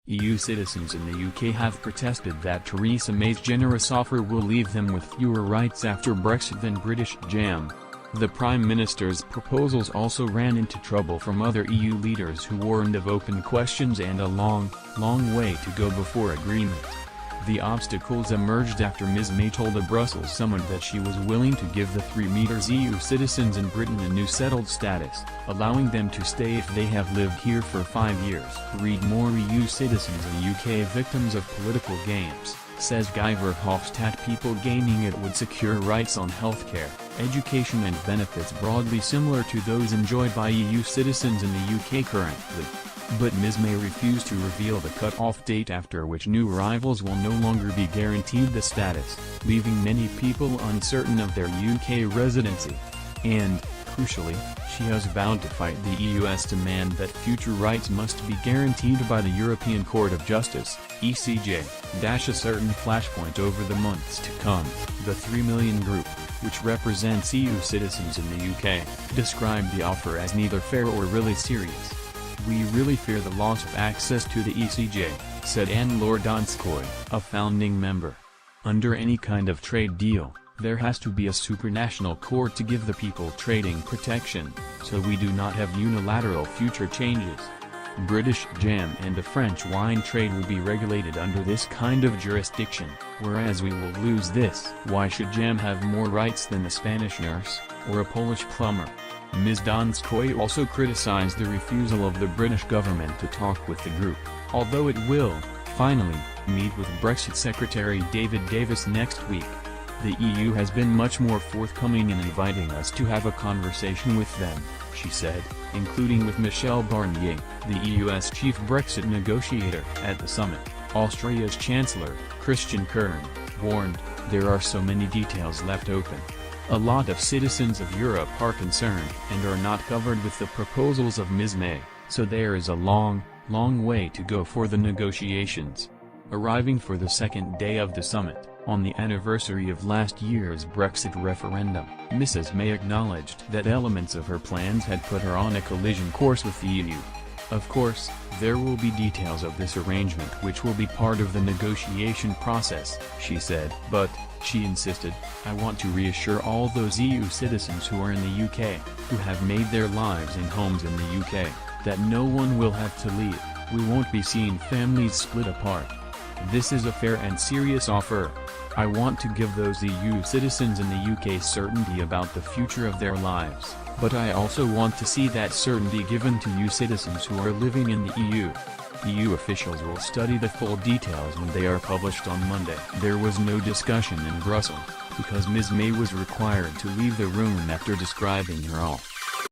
EU citizens in the UK have protested that Theresa May's generous offer will leave them with fewer rights after Brexit than British Jam. The Prime Minister's proposals also ran into trouble from other EU leaders who warned of open questions and a long way to go before agreement. The obstacles emerged after Ms May told a Brussels summit that she was willing to give the 3 EU citizens in Britain a new settled status, allowing them to stay if they have lived here for 5 years. Read more. EU citizens in UK victims of political games, says Guy Verhofstadt. People gaining it would secure rights on healthcare, education and benefits broadly similar to those enjoyed by EU citizens in the UK currently. But Ms May refused to reveal the cut-off date after which new arrivals will no longer be guaranteed the status, leaving many people uncertain of their UK residency. And, crucially, she has vowed to fight the EU's demand that future rights must be guaranteed by the European Court of Justice, ECJ. A certain flashpoint over the months to come, the 3 million group, which represents EU citizens in the UK, described the offer as neither fair or really serious. "We really fear the loss of access to the ECJ," said Anne-Laure Donskoy, a founding member. "Under any kind of trade deal, there has to be a supranational court to give the people trading protection, so we do not have unilateral future changes. British jam and the French wine trade will be regulated under this kind of jurisdiction, whereas we will lose this. Why should jam have more rights than a Spanish nurse, or a Polish plumber?" Ms Donskoy also criticized the refusal of the British government to talk with the group, although it will, finally, meet with Brexit Secretary David Davis next week. "The EU has been much more forthcoming in inviting us to have a conversation with them," she said, including with Michel Barnier, the EU's chief Brexit negotiator. At the summit, Austria's Chancellor, Christian Kern, warned, "There are so many details left open. A lot of citizens of Europe are concerned and are not covered with the proposals of Ms May, so there is a long way to go for the negotiations." Arriving for the second day of the summit, on the anniversary of last year's Brexit referendum, Mrs May acknowledged that elements of her plans had put her on a collision course with the EU. "Of course, there will be details of this arrangement which will be part of the negotiation process," she said. "But," she insisted, "I want to reassure all those EU citizens who are in the UK, who have made their lives and homes in the UK, that no one will have to leave. We won't be seeing families split apart. This is a fair and serious offer. I want to give those EU citizens in the UK certainty about the future of their lives, but I also want to see that certainty given to EU citizens who are living in the EU." EU officials will study the full details when they are published on Monday. There was no discussion in Brussels, because Ms May was required to leave the room after describing her offer.